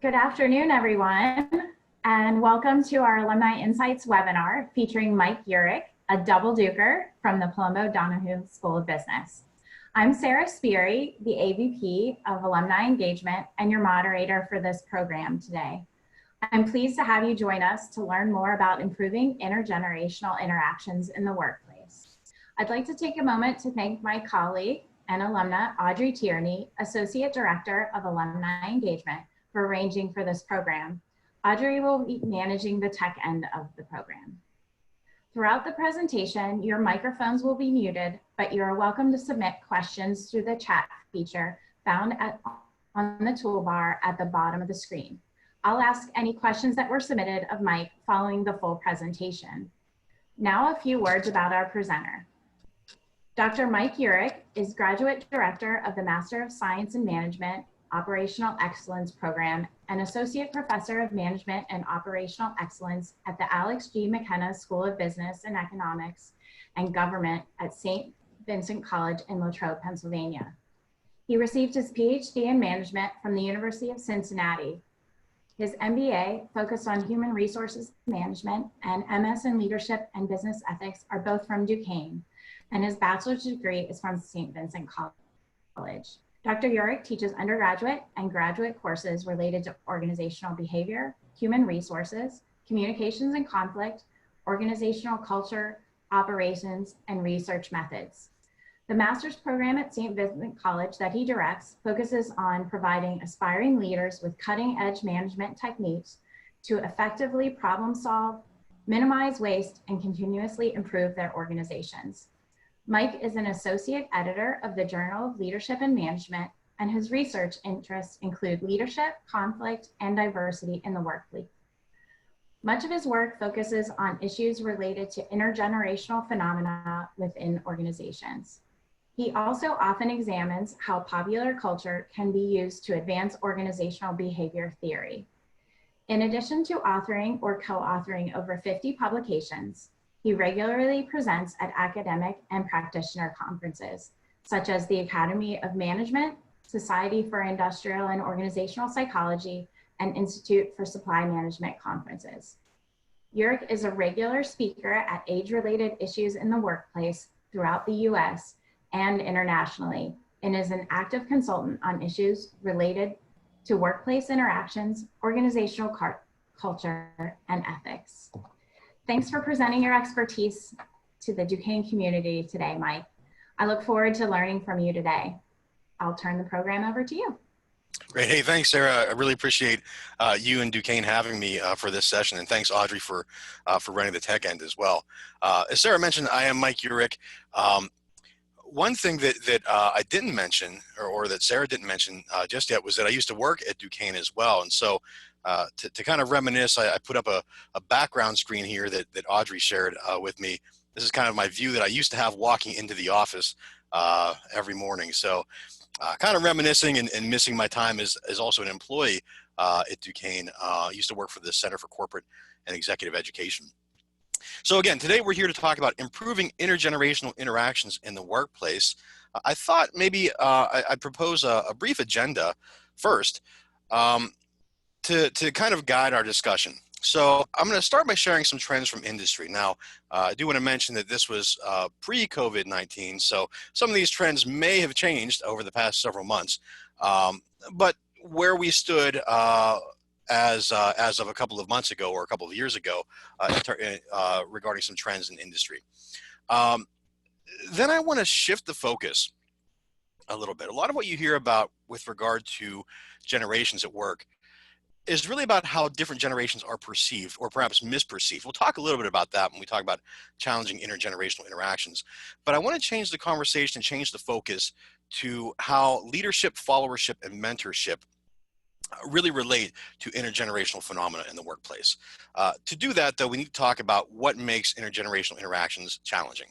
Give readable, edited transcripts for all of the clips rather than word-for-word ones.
Good afternoon, everyone, and welcome to our Alumni Insights webinar featuring Mike Urick, a double duker from the Palumbo Donahue School of Business. I'm Sarah Speary, the AVP of Alumni Engagement and your moderator for this program today. I'm pleased to have you join us to learn more about improving intergenerational interactions in the workplace. I'd like to take a moment to thank my colleague and alumna, Audrey Tierney, Associate Director of Alumni Engagement, for arranging for this program. Audrey will be managing the tech end of the program. Throughout the presentation, your microphones will be muted, but you're welcome to submit questions through the chat feature found on the toolbar at the bottom of the screen. I'll ask any questions that were submitted of Mike following the full presentation. Now a few words about our presenter. Dr. Mike Urick is Graduate Director of the Master of Science in Management Operational Excellence Program and Associate Professor of Management and Operational Excellence at the Alex G. McKenna School of Business and Economics and Government at St. Vincent College in Latrobe, Pennsylvania. He received his PhD in Management from the University of Cincinnati. His MBA focused on Human Resources Management and MS in Leadership and Business Ethics are both from Duquesne, and his bachelor's degree is from St. Vincent College. Dr. Urick teaches undergraduate and graduate courses related to organizational behavior, human resources, communications and conflict, organizational culture, operations, and research methods. The master's program at St. Vincent College that he directs focuses on providing aspiring leaders with cutting-edge management techniques to effectively problem solve, minimize waste, and continuously improve their organizations. Mike is an associate editor of the Journal of Leadership and Management, and his research interests include leadership, conflict, and diversity in the workplace. Much of his work focuses on issues related to intergenerational phenomena within organizations. He also often examines how popular culture can be used to advance organizational behavior theory. In addition to authoring or co-authoring over 50 publications, he regularly presents at academic and practitioner conferences, such as the Academy of Management, Society for Industrial and Organizational Psychology, and Institute for Supply Management conferences. Urick is a regular speaker at age-related issues in the workplace throughout the US and internationally, and is an active consultant on issues related to workplace interactions, organizational culture, and ethics. Thanks for presenting your expertise to the Duquesne community today, Mike. I look forward to learning from you today. I'll turn the program over to you. Great. Hey, thanks, Sarah. I really appreciate you and Duquesne having me for this session, and thanks, Audrey, for running the tech end as well. As Sarah mentioned, I am Mike Urick. One thing that I didn't mention, or that Sarah didn't mention just yet, was that I used to work at Duquesne as well, and so to kind of reminisce, I put up a background screen here that Audrey shared with me. This is kind of my view that I used to have walking into the office every morning. So kind of reminiscing and missing my time as also an employee at Duquesne. I used to work for the Center for Corporate and Executive Education. So again, today we're here to talk about improving intergenerational interactions in the workplace. I thought maybe I'd propose a brief agenda first. To kind of guide our discussion. So I'm going to start by sharing some trends from industry. Now, I do want to mention that this was pre-COVID-19, so some of these trends may have changed over the past several months, but where we stood as of a couple of months ago or a couple of years ago regarding some trends in industry. Then I want to shift the focus a little bit. A lot of what you hear about with regard to generations at work is really about how different generations are perceived or perhaps misperceived. We'll talk a little bit about that when we talk about challenging intergenerational interactions. But I want to change the conversation, change the focus to how leadership, followership, and mentorship really relate to intergenerational phenomena in the workplace. To do that, though, we need to talk about what makes intergenerational interactions challenging.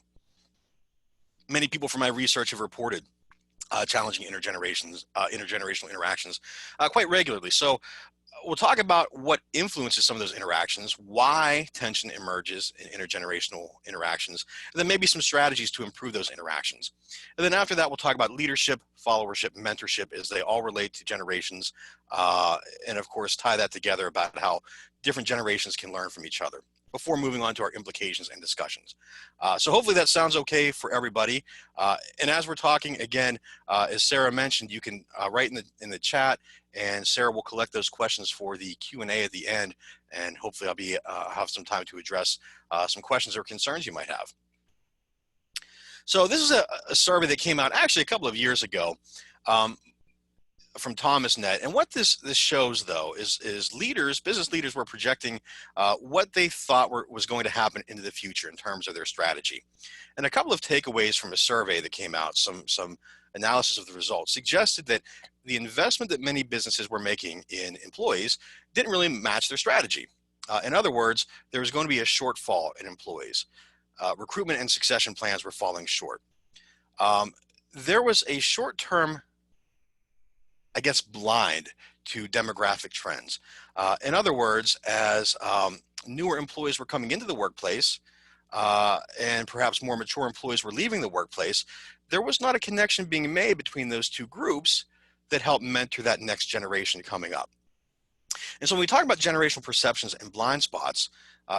Many people from my research have reported challenging intergenerational interactions quite regularly. So we'll talk about what influences some of those interactions, why tension emerges in intergenerational interactions, and then maybe some strategies to improve those interactions. And then after that, we'll talk about leadership, followership, mentorship as they all relate to generations, and of course, tie that together about how different generations can learn from each other before moving on to our implications and discussions. So hopefully that sounds okay for everybody. And as we're talking, again, as Sarah mentioned, you can write in the chat, and Sarah will collect those questions for the Q&A at the end, and hopefully I'll be have some time to address some questions or concerns you might have. So this is a survey that came out actually a couple of years ago from ThomasNet, and what this shows though is business leaders were projecting what they thought was going to happen into the future in terms of their strategy. And a couple of takeaways from a survey that came out, some analysis of the results, suggested that the investment that many businesses were making in employees didn't really match their strategy. In other words, there was going to be a shortfall in employees. Recruitment and succession plans were falling short. There was a short-term, I guess, blind to demographic trends. In other words, as newer employees were coming into the workplace and perhaps more mature employees were leaving the workplace, there was not a connection being made between those two groups that helped mentor that next generation coming up. And so when we talk about generational perceptions and blind spots,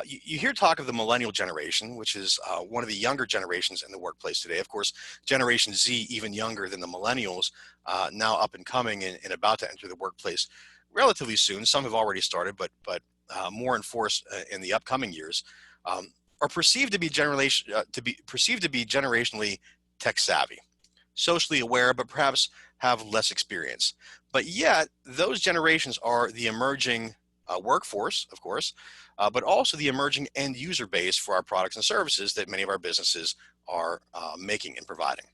you hear talk of the millennial generation, which is one of the younger generations in the workplace today. Of course, Generation Z, even younger than the millennials, now up and coming and about to enter the workplace relatively soon. Some have already started, but more in force in the upcoming years, are perceived to be generationally tech savvy, socially aware, but perhaps have less experience. But yet, those generations are the emerging workforce, of course, but also the emerging end user base for our products and services that many of our businesses are making and providing.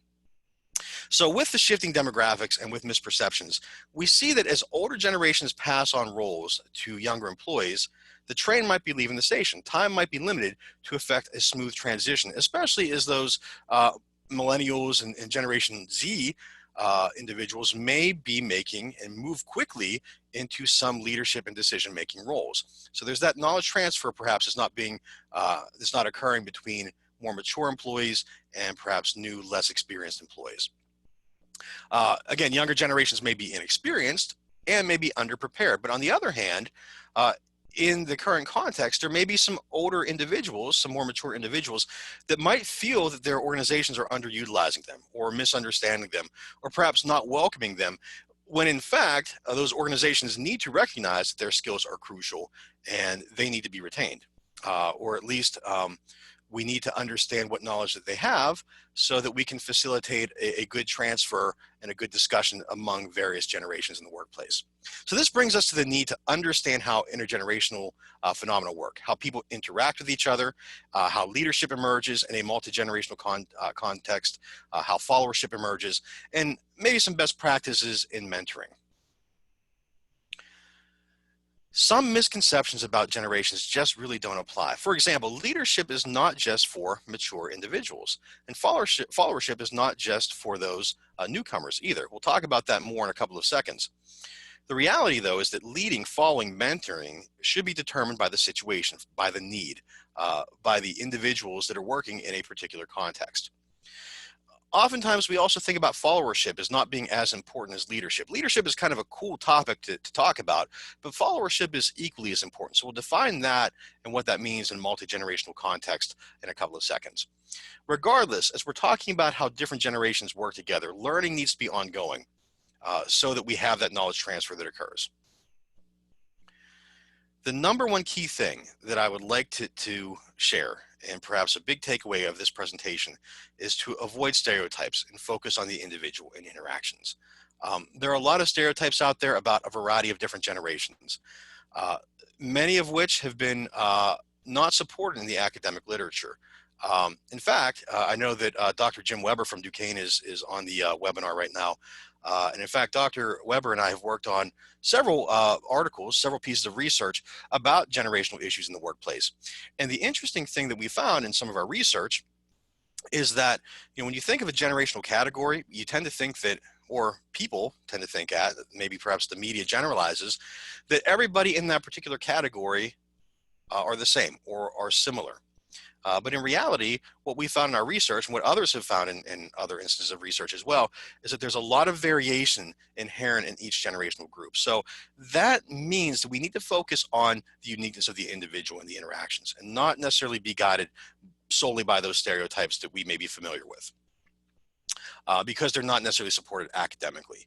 So with the shifting demographics and with misperceptions, we see that as older generations pass on roles to younger employees, the train might be leaving the station. Time might be limited to effect a smooth transition, especially as those millennials and Generation Z individuals may be making and move quickly into some leadership and decision-making roles. So there's that knowledge transfer perhaps is not occurring between more mature employees and perhaps new, less experienced employees. Again, younger generations may be inexperienced and may be underprepared, but on the other hand, in the current context, there may be some older individuals, some more mature individuals that might feel that their organizations are underutilizing them or misunderstanding them or perhaps not welcoming them, when in fact, those organizations need to recognize that their skills are crucial and they need to be retained, or at least we need to understand what knowledge that they have so that we can facilitate a good transfer and a good discussion among various generations in the workplace. So this brings us to the need to understand how intergenerational phenomena work, how people interact with each other, how leadership emerges in a multi-generational context, how followership emerges, and maybe some best practices in mentoring. Some misconceptions about generations just really don't apply. For example, leadership is not just for mature individuals, and followership is not just for those newcomers either. We'll talk about that more in a couple of seconds. The reality, though, is that leading, following, mentoring should be determined by the situation, by the need, by the individuals that are working in a particular context. Oftentimes, we also think about followership as not being as important as leadership. Leadership is kind of a cool topic to talk about, but followership is equally as important. So we'll define that and what that means in multi-generational context in a couple of seconds. Regardless, as we're talking about how different generations work together, learning needs to be ongoing so that we have that knowledge transfer that occurs. The number one key thing that I would like to share, and perhaps a big takeaway of this presentation, is to avoid stereotypes and focus on the individual and interactions. There are a lot of stereotypes out there about a variety of different generations, many of which have been not supported in the academic literature. In fact, I know that Dr. Jim Weber from Duquesne is on the webinar right now. And in fact, Dr. Weber and I have worked on several articles, several pieces of research about generational issues in the workplace. And the interesting thing that we found in some of our research is that, when you think of a generational category, you tend to think that, or people tend to think at, maybe perhaps the media generalizes, that everybody in that particular category are the same or are similar. But in reality, what we found in our research, and what others have found in other instances of research as well, is that there's a lot of variation inherent in each generational group. So that means that we need to focus on the uniqueness of the individual and the interactions, and not necessarily be guided solely by those stereotypes that we may be familiar with, because they're not necessarily supported academically.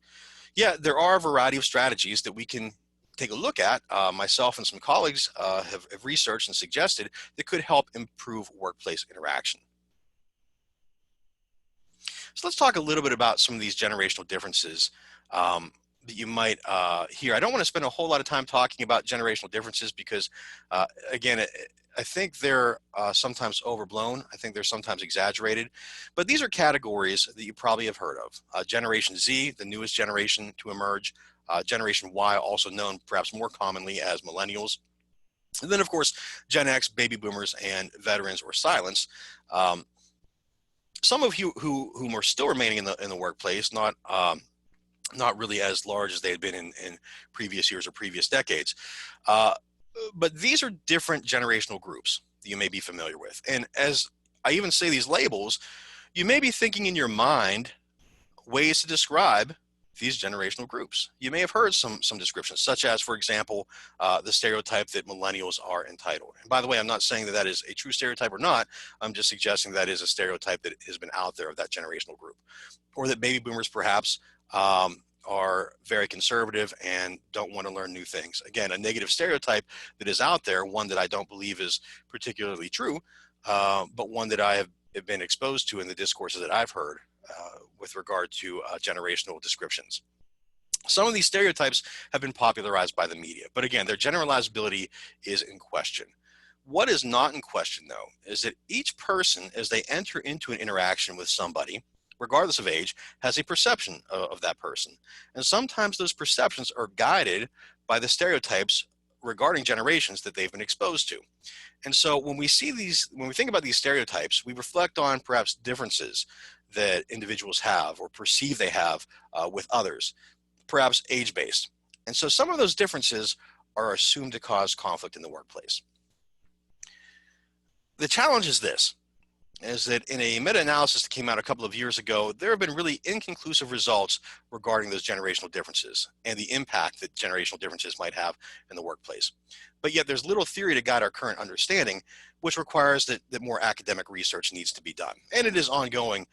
Yeah, there are a variety of strategies that we can take a look at. Myself and some colleagues have researched and suggested that could help improve workplace interaction. So let's talk a little bit about some of these generational differences that you might hear. I don't want to spend a whole lot of time talking about generational differences because, again, I think they're sometimes overblown. I think they're sometimes exaggerated. But these are categories that you probably have heard of. Generation Z, the newest generation to emerge. Generation Y, also known perhaps more commonly as millennials. And then, of course, Gen X, baby boomers, and veterans or silents. Some of you whom are still remaining in the workplace, not really as large as they had been in previous years or previous decades. But these are different generational groups that you may be familiar with. And as I even say these labels, you may be thinking in your mind ways to describe these generational groups. You may have heard some descriptions, such as, for example, the stereotype that millennials are entitled. And by the way, I'm not saying that that is a true stereotype or not. I'm just suggesting that is a stereotype that has been out there of that generational group. Or that baby boomers perhaps are very conservative and don't want to learn new things. Again, a negative stereotype that is out there, one that I don't believe is particularly true, but one that I have been exposed to in the discourses that I've heard with regard to generational descriptions. Some of these stereotypes have been popularized by the media, but again, their generalizability is in question. What is not in question, though, is that each person, as they enter into an interaction with somebody, regardless of age, has a perception of that person. And sometimes those perceptions are guided by the stereotypes regarding generations that they've been exposed to. And so when we think about these stereotypes, we reflect on perhaps differences that individuals have or perceive they have with others, perhaps age-based. And so some of those differences are assumed to cause conflict in the workplace. The challenge is this, is that in a meta-analysis that came out a couple of years ago, there have been really inconclusive results regarding those generational differences and the impact that generational differences might have in the workplace. But yet there's little theory to guide our current understanding, which requires that more academic research needs to be done. And it is ongoing.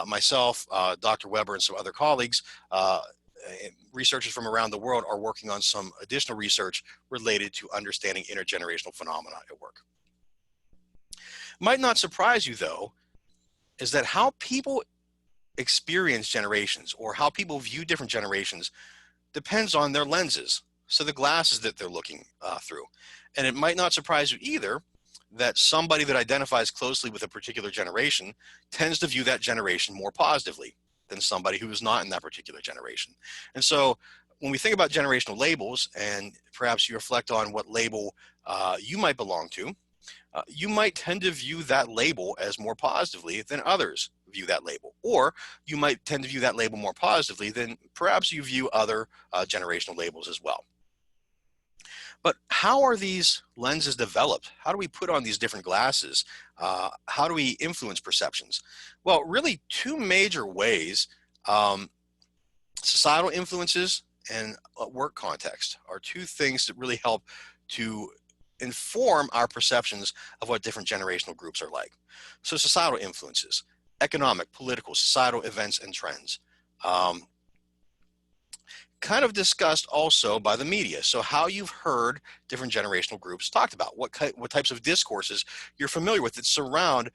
Myself, Dr. Weber, and some other colleagues, researchers from around the world are working on some additional research related to understanding intergenerational phenomena at work. Might not surprise you, though, is that how people experience generations or how people view different generations depends on their lenses, so the glasses that they're looking through. And it might not surprise you either that somebody that identifies closely with a particular generation tends to view that generation more positively than somebody who is not in that particular generation. And so when we think about generational labels, and perhaps you reflect on what label you might belong to, you might tend to view that label as more positively than others view that label. Or you might tend to view that label more positively than perhaps you view other generational labels as well. But how are these lenses developed? How do we put on these different glasses? How do we influence perceptions? Well, really two major ways. Societal influences and work context are two things that really help to inform our perceptions of what different generational groups are like. So societal influences, economic, political, societal events and trends. Kind of discussed also by the media. So how you've heard different generational groups talked about, what types of discourses you're familiar with that surround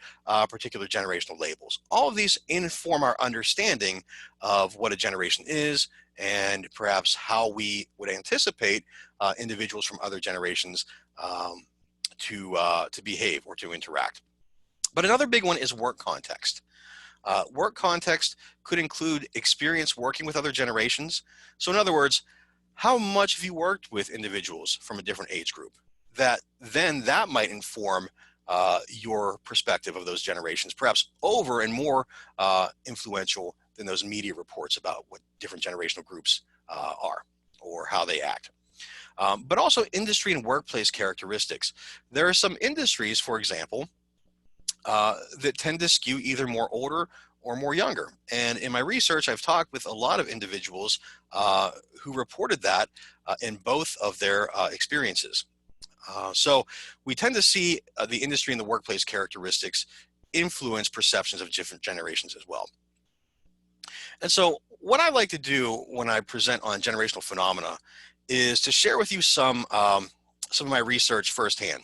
particular generational labels. All of these inform our understanding of what a generation is and perhaps how we would anticipate individuals from other generations to behave or to interact. But another big one is work context. Work context could include experience working with other generations. So in other words, how much have you worked with individuals from a different age group? That might inform your perspective of those generations, perhaps over and more influential than those media reports about what different generational groups are or how they act. But also industry and workplace characteristics. There are some industries, for example, that tend to skew either more older or more younger. And in my research, I've talked with a lot of individuals who reported that in both of their experiences. So we tend to see the industry and the workplace characteristics influence perceptions of different generations as well. And so what I like to do when I present on generational phenomena is to share with you some of my research firsthand.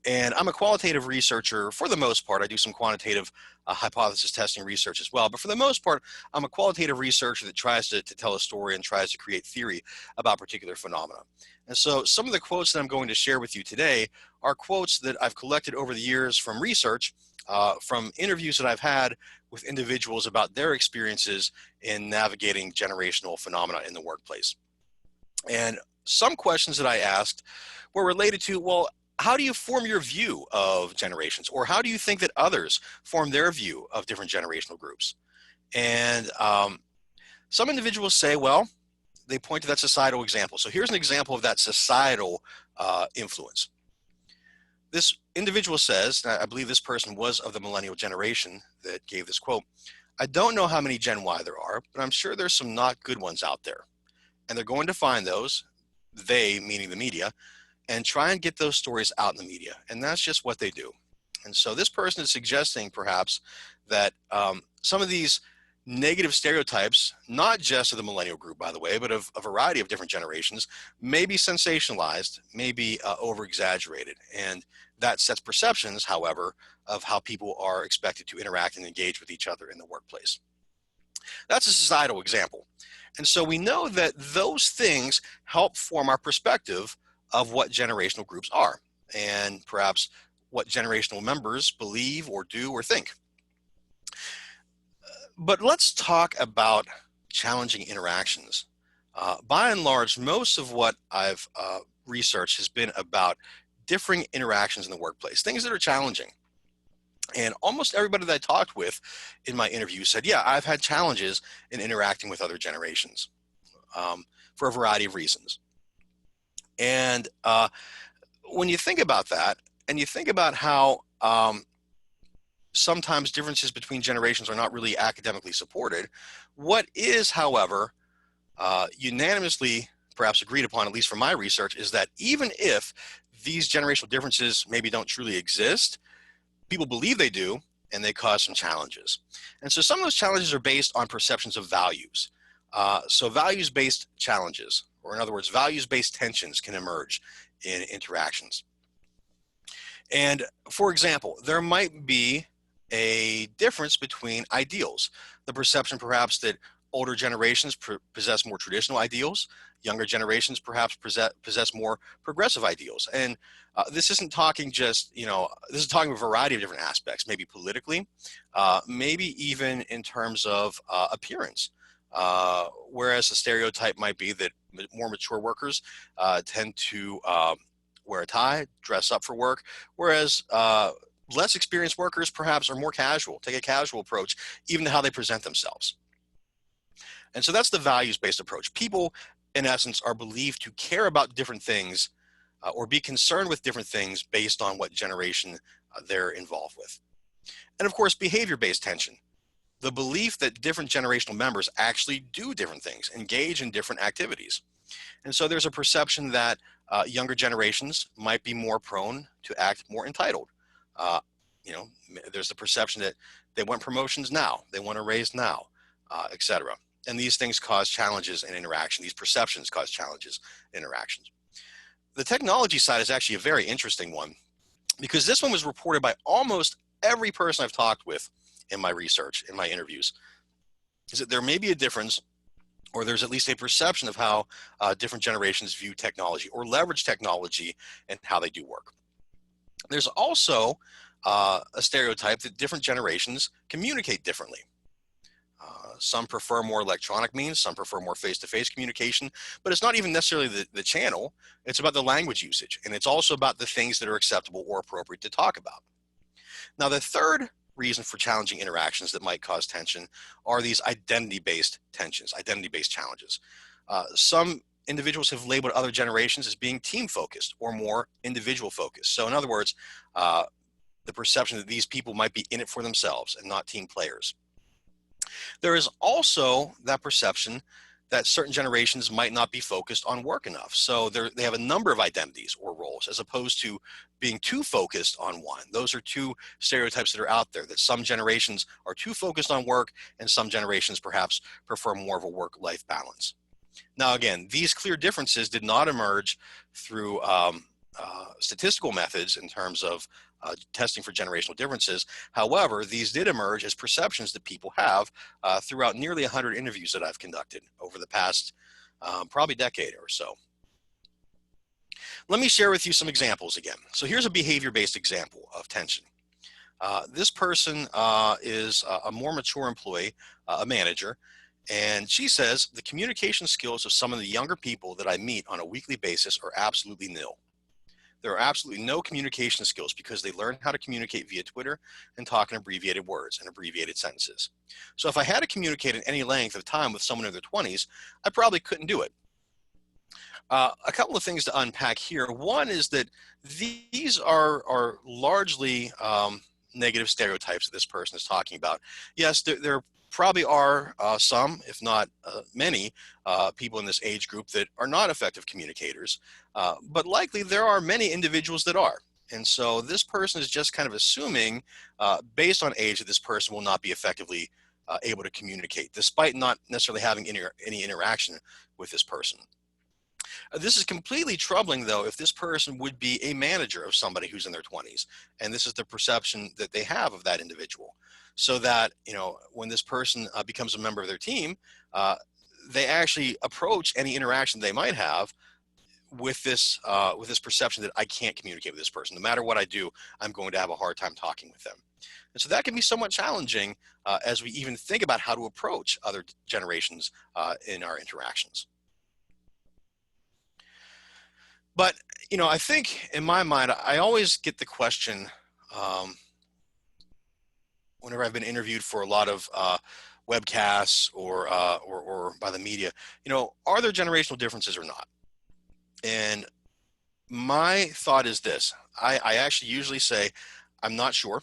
And I'm a qualitative researcher for the most part. I do some quantitative hypothesis testing research as well. But for the most part, I'm a qualitative researcher that tries to tell a story and tries to create theory about particular phenomena. And so some of the quotes that I'm going to share with you today are quotes that I've collected over the years from research, from interviews that I've had with individuals about their experiences in navigating generational phenomena in the workplace. And some questions that I asked were related to, well, how do you form your view of generations? Or how do you think that others form their view of different generational groups? And some individuals say, well, they point to that societal example. So here's an example of that societal influence. This individual says, I believe this person was of the millennial generation that gave this quote, "I don't know how many Gen Y there are, but I'm sure there's some not good ones out there. And they're going to find those, they meaning the media, and try and get those stories out in the media." And that's just what they do. And so this person is suggesting perhaps that some of these negative stereotypes, not just of the millennial group, by the way, but of a variety of different generations, may be sensationalized, may be over-exaggerated. And that sets perceptions, however, of how people are expected to interact and engage with each other in the workplace. That's a societal example. And so we know that those things help form our perspective of what generational groups are and perhaps what generational members believe or do or think. But let's talk about challenging interactions. By and large, most of what I've researched has been about differing interactions in the workplace, things that are challenging. And almost everybody that I talked with in my interview said, yeah, I've had challenges in interacting with other generations for a variety of reasons. And when you think about that, and you think about how sometimes differences between generations are not really academically supported, what is, however, unanimously perhaps agreed upon, at least from my research, is that even if these generational differences maybe don't truly exist, people believe they do, and they cause some challenges. And so some of those challenges are based on perceptions of values. So values-based challenges, or in other words, values-based tensions can emerge in interactions. And for example, there might be a difference between ideals. The perception perhaps that older generations possess more traditional ideals, younger generations perhaps possess more progressive ideals. And this isn't talking just, this is talking a variety of different aspects, maybe politically, maybe even in terms of appearance. Whereas the stereotype might be that more mature workers tend to wear a tie, dress up for work, whereas less experienced workers perhaps are more casual, take a casual approach, even to how they present themselves. And so that's the values-based approach. People, in essence, are believed to care about different things or be concerned with different things based on what generation they're involved with. And of course, behavior-based tension. The belief that different generational members actually do different things, engage in different activities. And so there's a perception that younger generations might be more prone to act more entitled. There's the perception that they want promotions now, they want a raise now, etc. And these things cause challenges in interaction. These perceptions cause challenges in interactions. The technology side is actually a very interesting one, because this one was reported by almost every person I've talked with in my research, in my interviews, is that there may be a difference, or there's at least a perception of how different generations view technology or leverage technology and how they do work. There's also a stereotype that different generations communicate differently. Some prefer more electronic means, some prefer more face-to-face communication, but it's not even necessarily the channel. It's about the language usage, and it's also about the things that are acceptable or appropriate to talk about. Now, the third reason for challenging interactions that might cause tension are these identity-based tensions, identity-based challenges. Some individuals have labeled other generations as being team-focused or more individual-focused. So in other words, the perception that these people might be in it for themselves and not team players. There is also that perception that certain generations might not be focused on work enough. So they have a number of identities or roles as opposed to being too focused on one. Those are two stereotypes that are out there, that some generations are too focused on work and some generations perhaps prefer more of a work-life balance. Now, again, these clear differences did not emerge through statistical methods in terms of testing for generational differences. However, these did emerge as perceptions that people have throughout nearly 100 interviews that I've conducted over the past probably decade or so. Let me share with you some examples again. So here's a behavior-based example of tension. This person is a more mature employee, a manager, and she says the communication skills of some of the younger people that I meet on a weekly basis are absolutely nil. There are absolutely no communication skills because they learn how to communicate via Twitter and talk in abbreviated words and abbreviated sentences. So if I had to communicate in any length of time with someone in their 20s, I probably couldn't do it. A couple of things to unpack here. One is that these are largely negative stereotypes that this person is talking about. Yes, there probably are some, if not many, people in this age group that are not effective communicators, but likely there are many individuals that are. And so this person is just kind of assuming, based on age, that this person will not be effectively able to communicate, despite not necessarily having any interaction with this person. This is completely troubling, though, if this person would be a manager of somebody who's in their 20s, and this is the perception that they have of that individual. So that, you know, when this person becomes a member of their team, they actually approach any interaction they might have with this perception that I can't communicate with this person. No matter what I do, I'm going to have a hard time talking with them. And so that can be somewhat challenging as we even think about how to approach other generations in our interactions. But, you know, I think in my mind, I always get the question whenever I've been interviewed for a lot of webcasts or by the media, you know, are there generational differences or not? And my thought is this: I actually usually say, I'm not sure.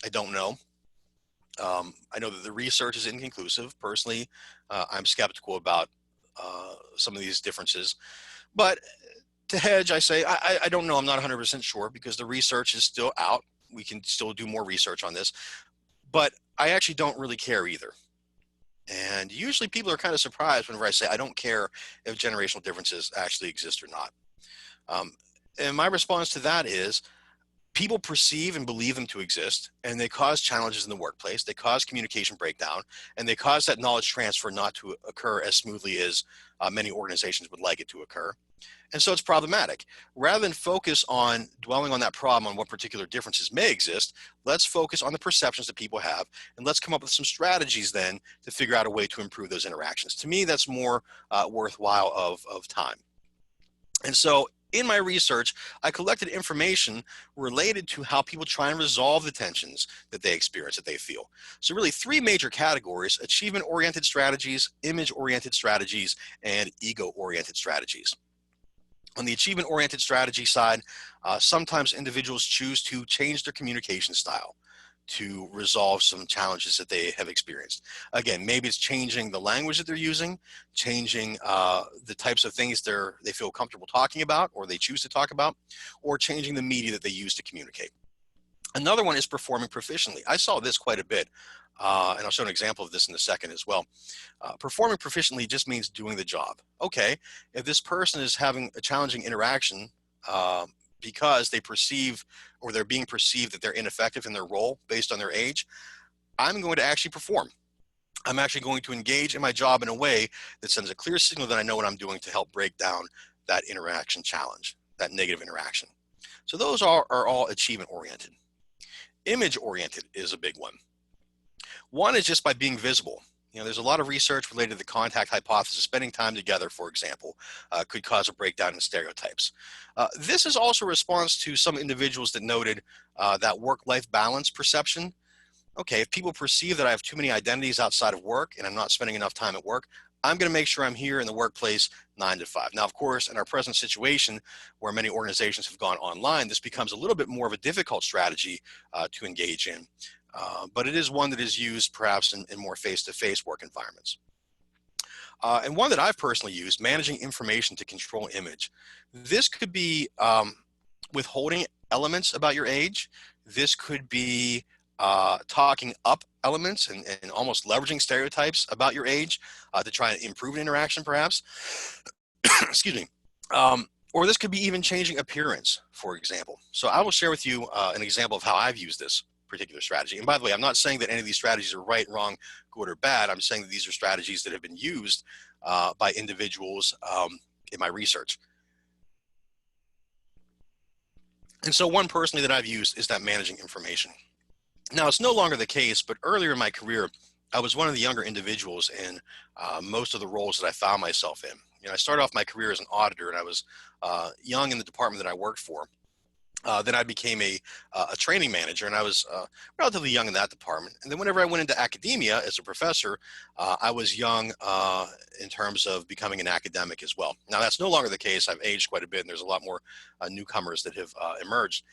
I don't know. I know that the research is inconclusive. Personally, I'm skeptical about some of these differences. But to hedge, I say, I don't know. I'm not 100% sure because the research is still out. We can still do more research on this. But I actually don't really care either. And usually people are kind of surprised whenever I say I don't care if generational differences actually exist or not. And my response to that is people perceive and believe them to exist, and they cause challenges in the workplace. They cause communication breakdown, and they cause that knowledge transfer not to occur as smoothly as many organizations would like it to occur. And so it's problematic. Rather than focus on dwelling on that problem, on what particular differences may exist, let's focus on the perceptions that people have, and let's come up with some strategies then to figure out a way to improve those interactions. To me, that's more worthwhile of time. And so in my research, I collected information related to how people try and resolve the tensions that they experience, that they feel. So really three major categories: achievement-oriented strategies, image-oriented strategies, and ego-oriented strategies. On the achievement-oriented strategy side, sometimes individuals choose to change their communication style to resolve some challenges that they have experienced. Again, maybe it's changing the language that they're using, changing the types of things they feel comfortable talking about or they choose to talk about, or changing the media that they use to communicate. Another one is performing proficiently. I saw this quite a bit, and I'll show an example of this in a second as well. Performing proficiently just means doing the job. Okay, if this person is having a challenging interaction because they perceive or they're being perceived that they're ineffective in their role based on their age, I'm going to actually perform. I'm actually going to engage in my job in a way that sends a clear signal that I know what I'm doing to help break down that interaction challenge, that negative interaction. So those are all achievement oriented. Image oriented is a big one. One is just by being visible. There's a lot of research related to the contact hypothesis. Spending time together, for example, could cause a breakdown in stereotypes. This is also a response to some individuals that noted that work-life balance perception. Okay, if people perceive that I have too many identities outside of work and I'm not spending enough time at work, I'm going to make sure I'm here in the workplace 9 to 5. Now, of course, in our present situation where many organizations have gone online, this becomes a little bit more of a difficult strategy to engage in. But it is one that is used perhaps in more face-to-face work environments. And one that I've personally used, managing information to control image. This could be withholding elements about your age. This could be talking up elements and almost leveraging stereotypes about your age to try and improve an interaction perhaps. Excuse me. Or this could be even changing appearance, for example. So I will share with you an example of how I've used this particular strategy. And by the way, I'm not saying that any of these strategies are right, wrong, good, or bad. I'm saying that these are strategies that have been used by individuals in my research. And so one personally that I've used is that managing information. Now, it's no longer the case, but earlier in my career, I was one of the younger individuals in most of the roles that I found myself in. I started off my career as an auditor, and I was young in the department that I worked for. Then I became a training manager, and I was relatively young in that department. And then whenever I went into academia as a professor, I was young in terms of becoming an academic as well. Now, that's no longer the case. I've aged quite a bit, and there's a lot more newcomers that have emerged.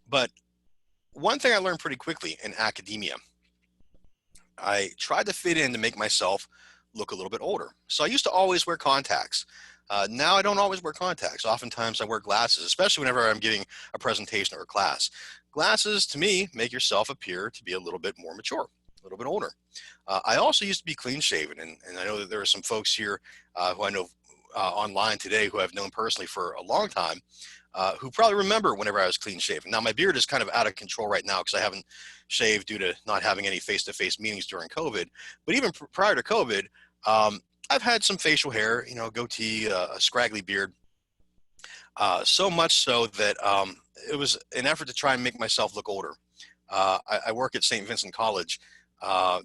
But one thing I learned pretty quickly in academia, I tried to fit in to make myself look a little bit older. So I used to always wear contacts. Now I don't always wear contacts. Oftentimes I wear glasses, especially whenever I'm giving a presentation or a class. Glasses, to me, make yourself appear to be a little bit more mature, a little bit older. I also used to be clean shaven, and I know that there are some folks here who I know online today who I've known personally for a long time who probably remember whenever I was clean shaven. Now my beard is kind of out of control right now because I haven't shaved due to not having any face-to-face meetings during COVID. But even prior to COVID, I've had some facial hair, goatee, a scraggly beard, so much so that it was an effort to try and make myself look older. I work at St. Vincent College. I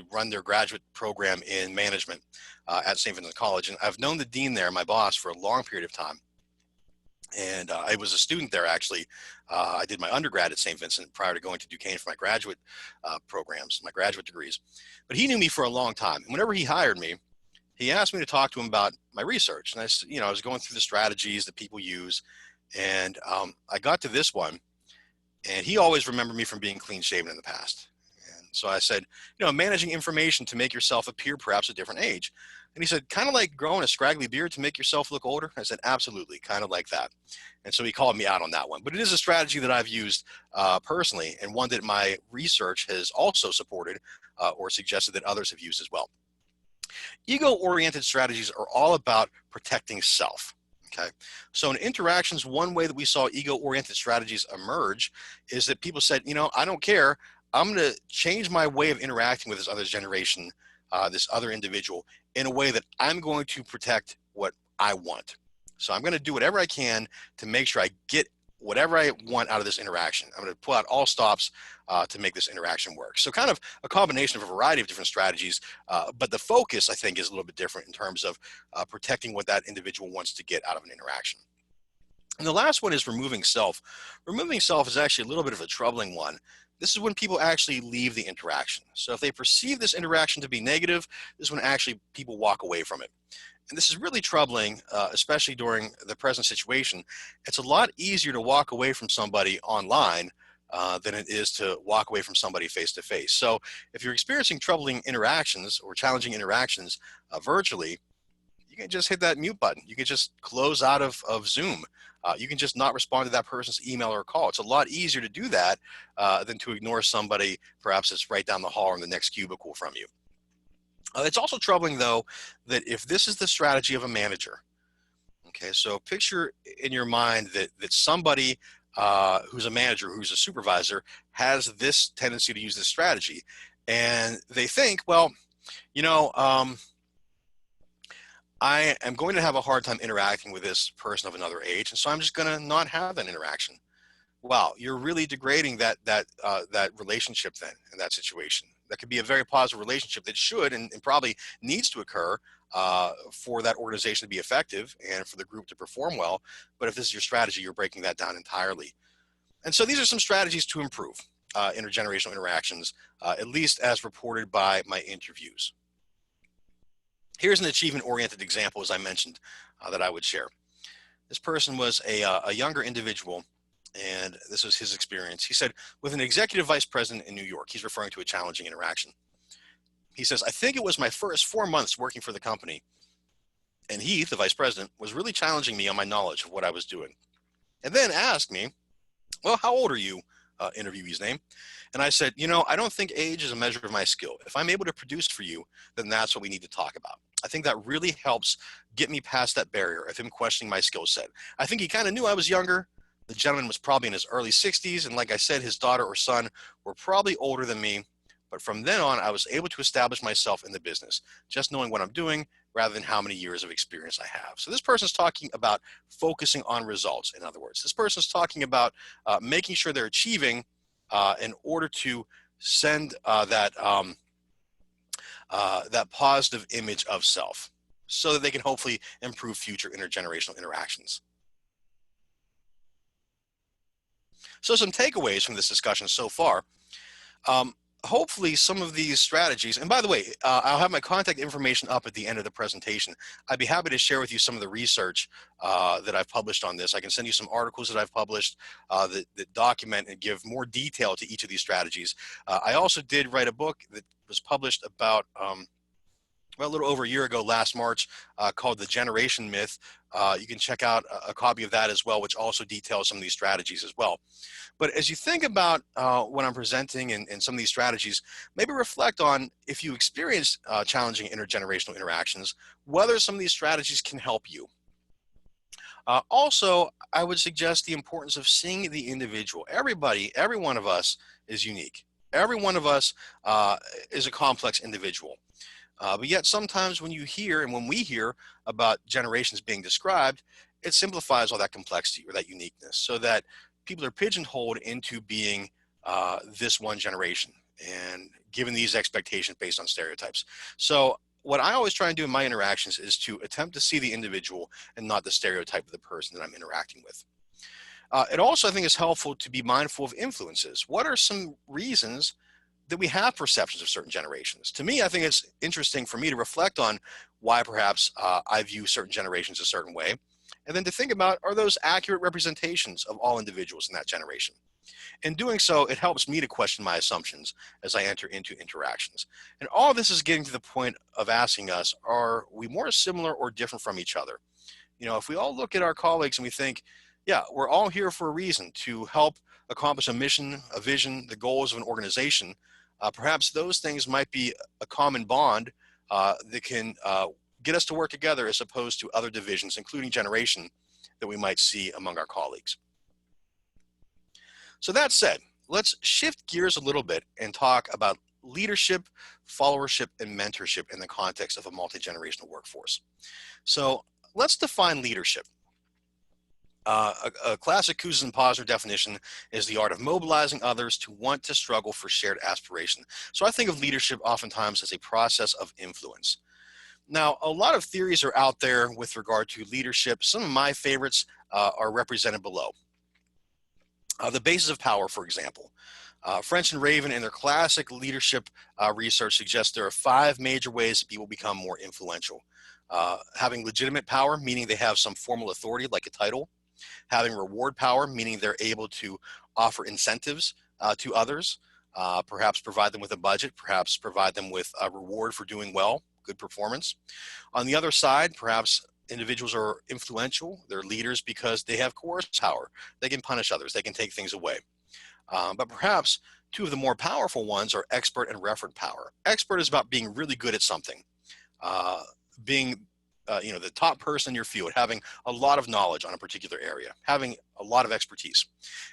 run their graduate program in management at St. Vincent College, and I've known the dean there, my boss, for a long period of time. And I was a student there, actually. I did my undergrad at St. Vincent prior to going to Duquesne for my graduate programs, my graduate degrees. But he knew me for a long time. And whenever he hired me, he asked me to talk to him about my research. And I was going through the strategies that people use. And I got to this one, and he always remembered me from being clean shaven in the past. And so I said, managing information to make yourself appear perhaps a different age. And he said, kind of like growing a scraggly beard to make yourself look older? I said, absolutely, kind of like that. And so he called me out on that one. But it is a strategy that I've used personally, and one that my research has also supported or suggested that others have used as well. Ego-oriented strategies are all about protecting self. Okay, so in interactions, one way that we saw ego-oriented strategies emerge is that people said, I don't care. I'm going to change my way of interacting with this other generation, this other individual, in a way that I'm going to protect what I want. So I'm going to do whatever I can to make sure I get whatever I want out of this interaction. I'm going to pull out all stops to make this interaction work. So kind of a combination of a variety of different strategies, but the focus, I think, is a little bit different in terms of protecting what that individual wants to get out of an interaction. And the last one is removing self. Removing self is actually a little bit of a troubling one. This is when people actually leave the interaction. So if they perceive this interaction to be negative, this is when actually people walk away from it. And this is really troubling, especially during the present situation. It's a lot easier to walk away from somebody online than it is to walk away from somebody face-to-face. So if you're experiencing troubling interactions or challenging interactions virtually, you can just hit that mute button. You can just close out of Zoom. You can just not respond to that person's email or call. It's a lot easier to do that than to ignore somebody perhaps that's right down the hall or in the next cubicle from you. It's also troubling, though, that if this is the strategy of a manager, okay, so picture in your mind that somebody who's a manager, who's a supervisor, has this tendency to use this strategy. And they think, well, I am going to have a hard time interacting with this person of another age, and so I'm just going to not have that interaction. Wow, you're really degrading that relationship then in that situation. That could be a very positive relationship that should and probably needs to occur for that organization to be effective and for the group to perform well. But if this is your strategy, you're breaking that down entirely. And so these are some strategies to improve intergenerational interactions, at least as reported by my interviews. Here's an achievement-oriented example, as I mentioned, that I would share. This person was a younger individual, and this was his experience. He said, with an executive vice president in New York, he's referring to a challenging interaction. He says, I think it was my first 4 months working for the company, and he, the vice president, was really challenging me on my knowledge of what I was doing. And then asked me, well, how old are you? Interviewee's name. And I said, you know, I don't think age is a measure of my skill. If I'm able to produce for you, then that's what we need to talk about. I think that really helps get me past that barrier of him questioning my skill set. I think he kind of knew I was younger. The gentleman was probably in his early 60s. And like I said, his daughter or son were probably older than me. But from then on, I was able to establish myself in the business, just knowing what I'm doing rather than how many years of experience I have. So this person's talking about focusing on results. In other words, this person's talking about making sure they're achieving in order to send that positive image of self so that they can hopefully improve future intergenerational interactions. So some takeaways from this discussion so far. Hopefully some of these strategies, and by the way, I'll have my contact information up at the end of the presentation. I'd be happy to share with you some of the research that I've published on this. I can send you some articles that I've published that document and give more detail to each of these strategies. I also did write a book that was published about well, a little over a year ago, last March, called The Generation Myth. You can check out a copy of that as well, which also details some of these strategies as well. But as you think about what I'm presenting and some of these strategies, maybe reflect on if you experience challenging intergenerational interactions, whether some of these strategies can help you. Also, I would suggest the importance of seeing the individual. Everybody, every one of us is unique. Every one of us is a complex individual. But yet sometimes when you hear and when we hear about generations being described, it simplifies all that complexity or that uniqueness so that people are pigeonholed into being this one generation and given these expectations based on stereotypes. So what I always try and do in my interactions is to attempt to see the individual and not the stereotype of the person that I'm interacting with. It also, I think, is helpful to be mindful of influences. What are some reasons that we have perceptions of certain generations? To me, I think it's interesting for me to reflect on why perhaps I view certain generations a certain way, and then to think about, are those accurate representations of all individuals in that generation? In doing so, it helps me to question my assumptions as I enter into interactions. And all this is getting to the point of asking us, are we more similar or different from each other? You know, if we all look at our colleagues and we think, yeah, we're all here for a reason to help accomplish a mission, a vision, the goals of an organization, perhaps those things might be a common bond that can get us to work together as opposed to other divisions, including generation, that we might see among our colleagues. So that said, let's shift gears a little bit and talk about leadership, followership, and mentorship in the context of a multi-generational workforce. So let's define leadership. A classic Cousins and Posner definition is the art of mobilizing others to want to struggle for shared aspiration. So I think of leadership oftentimes as a process of influence. Now, a lot of theories are out there with regard to leadership. Some of my favorites are represented below. The basis of power, for example. French and Raven in their classic leadership research suggests there are 5 major ways that people become more influential. Having legitimate power, meaning they have some formal authority like a title. Having reward power, meaning they're able to offer incentives to others, perhaps provide them with a budget, perhaps provide them with a reward for doing well, good performance. On the other side, perhaps individuals are influential, they're leaders because they have coercive power. They can punish others, they can take things away. But perhaps 2 of the more powerful ones are expert and referent power. Expert is about being really good at something, being the top person in your field, having a lot of knowledge on a particular area, having a lot of expertise.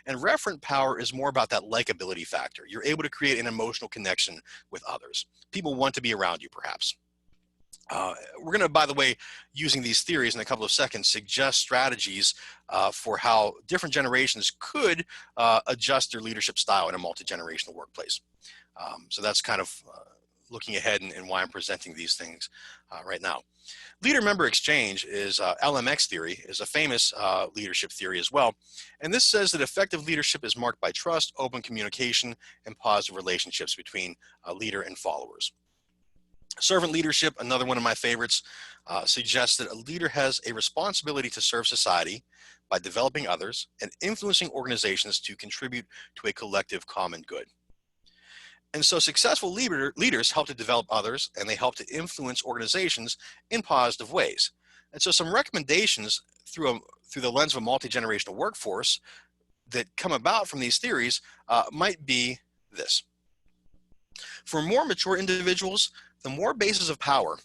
And referent power is more about that likability factor. You're able to create an emotional connection with others. People want to be around you, perhaps. We're going to, by the way, using these theories in a couple of seconds, suggest strategies for how different generations could adjust their leadership style in a multi-generational workplace. So that's kind of looking ahead and why I'm presenting these things right now. Leader-member exchange is LMX theory, is a famous leadership theory as well. And this says that effective leadership is marked by trust, open communication, and positive relationships between a leader and followers. Servant leadership, another one of my favorites, suggests that a leader has a responsibility to serve society by developing others and influencing organizations to contribute to a collective common good. And so successful leaders help to develop others, and they help to influence organizations in positive ways. And so some recommendations through the lens of a multi-generational workforce that come about from these theories might be this. For more mature individuals, the more bases of power,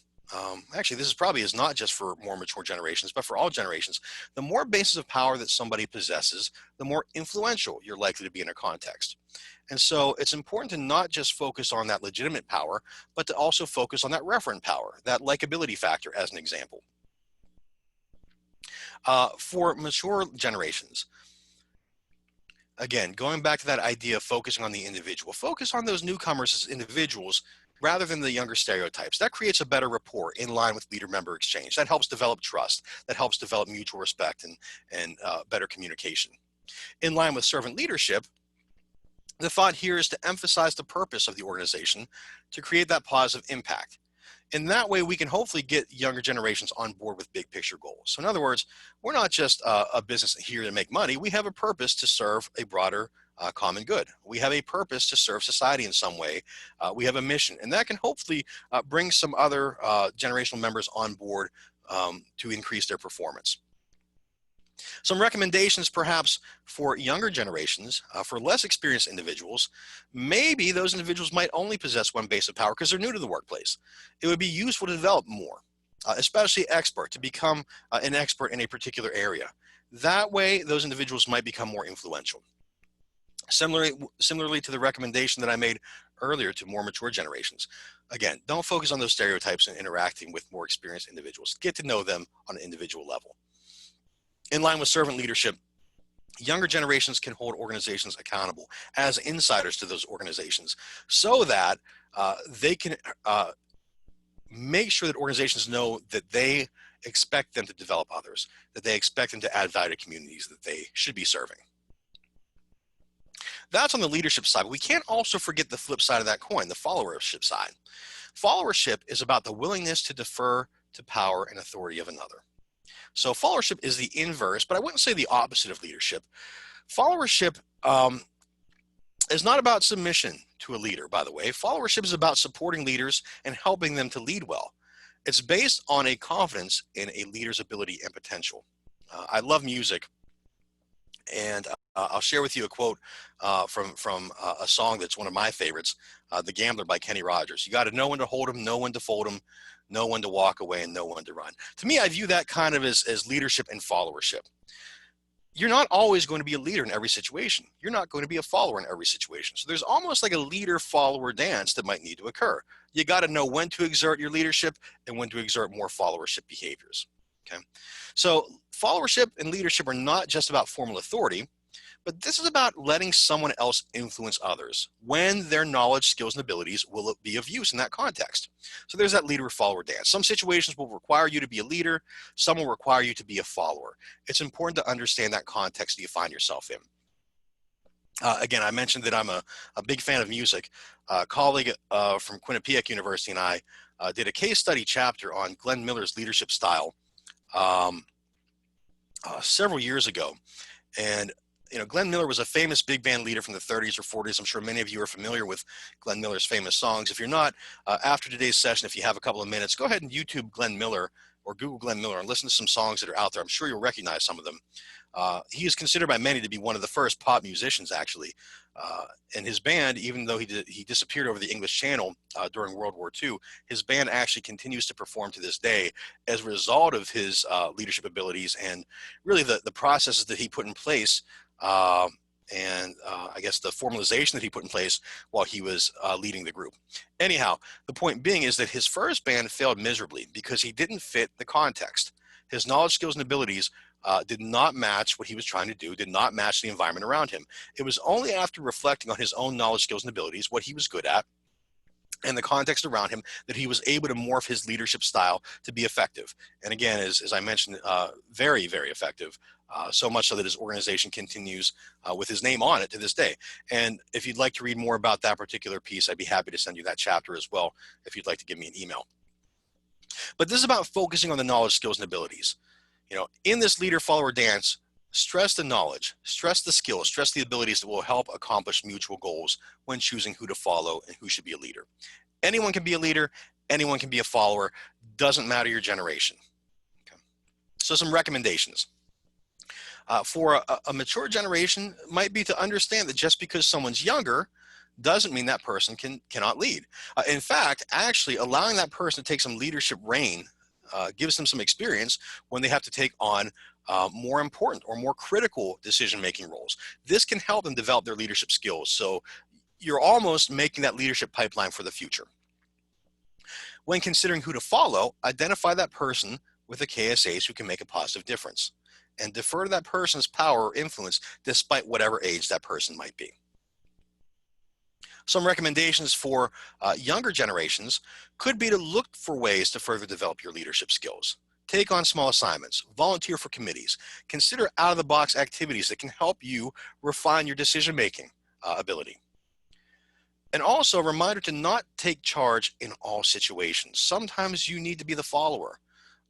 actually this is not just for more mature generations, but for all generations, the more bases of power that somebody possesses, the more influential you're likely to be in a context. And so it's important to not just focus on that legitimate power, but to also focus on that referent power, that likability factor as an example. For mature generations, again, going back to that idea of focusing on the individual, focus on those newcomers as individuals rather than the younger stereotypes. That creates a better rapport in line with leader-member exchange. That helps develop trust. That helps develop mutual respect and better communication. In line with servant leadership, the thought here is to emphasize the purpose of the organization to create that positive impact. In that way, we can hopefully get younger generations on board with big picture goals. So in other words, we're not just a business here to make money. We have a purpose to serve a broader common good. We have a purpose to serve society in some way. We have a mission, and that can hopefully bring some other generational members on board to increase their performance. Some recommendations perhaps for younger generations, for less experienced individuals, maybe those individuals might only possess one base of power because they're new to the workplace. It would be useful to develop more, especially to become an expert in a particular area. That way, those individuals might become more influential. Similarly to the recommendation that I made earlier to more mature generations. Again, don't focus on those stereotypes and interacting with more experienced individuals. Get to know them on an individual level. In line with servant leadership, younger generations can hold organizations accountable as insiders to those organizations so that they can make sure that organizations know that they expect them to develop others, that they expect them to add value to communities that they should be serving. That's on the leadership side, but we can't also forget the flip side of that coin, the followership side. Followership is about the willingness to defer to power and authority of another. So followership is the inverse, but I wouldn't say the opposite of leadership. Followership is not about submission to a leader, by the way. Followership is about supporting leaders and helping them to lead well. It's based on a confidence in a leader's ability and potential. I love music, and I'll share with you a quote from a song that's one of my favorites, The Gambler by Kenny Rogers. You got to know when to hold 'em, know when to fold 'em, know when to walk away, and know when to run. To me, I view that kind of as leadership and followership. You're not always going to be a leader in every situation. You're not going to be a follower in every situation. So there's almost like a leader-follower dance that might need to occur. You got to know when to exert your leadership and when to exert more followership behaviors. Okay, so followership and leadership are not just about formal authority, but this is about letting someone else influence others when their knowledge, skills, and abilities will be of use in that context. So there's that leader-follower dance. Some situations will require you to be a leader. Some will require you to be a follower. It's important to understand that context that you find yourself in. Again, I mentioned that I'm a big fan of music. A colleague from Quinnipiac University and I did a case study chapter on Glenn Miller's leadership style several years ago. And Glenn Miller was a famous big band leader from the 30s or 40s. I'm sure many of you are familiar with Glenn Miller's famous songs. If you're not, after today's session, if you have a couple of minutes, go ahead and YouTube Glenn Miller or Google Glenn Miller and listen to some songs that are out there. I'm sure you'll recognize some of them. He is considered by many to be one of the first pop musicians, actually. And his band, even though he disappeared over the English Channel during World War II, his band actually continues to perform to this day as a result of his leadership abilities and really the processes that he put in place I guess the formalization that he put in place while he was leading the group. Anyhow, the point being is that his first band failed miserably because he didn't fit the context. His knowledge, skills, and abilities did not match what he was trying to do, did not match the environment around him. It was only after reflecting on his own knowledge, skills, and abilities, what he was good at, and the context around him, that he was able to morph his leadership style to be effective. And again, as I mentioned, very, very effective. So much so that his organization continues with his name on it to this day. And if you'd like to read more about that particular piece, I'd be happy to send you that chapter as well, if you'd like to give me an email. But this is about focusing on the knowledge, skills, and abilities. In this leader-follower dance, stress the knowledge, stress the skills, stress the abilities that will help accomplish mutual goals when choosing who to follow and who should be a leader. Anyone can be a leader, anyone can be a follower, doesn't matter your generation. Okay. So some recommendations. For a mature generation might be to understand that just because someone's younger doesn't mean that person cannot lead. In fact, actually allowing that person to take some leadership reign gives them some experience when they have to take on more important or more critical decision-making roles. This can help them develop their leadership skills. So you're almost making that leadership pipeline for the future. When considering who to follow, identify that person with the KSAs who can make a positive difference, and defer to that person's power or influence despite whatever age that person might be. Some recommendations for younger generations could be to look for ways to further develop your leadership skills. Take on small assignments, volunteer for committees, consider out-of-the-box activities that can help you refine your decision-making ability. And also a reminder to not take charge in all situations. Sometimes you need to be the follower.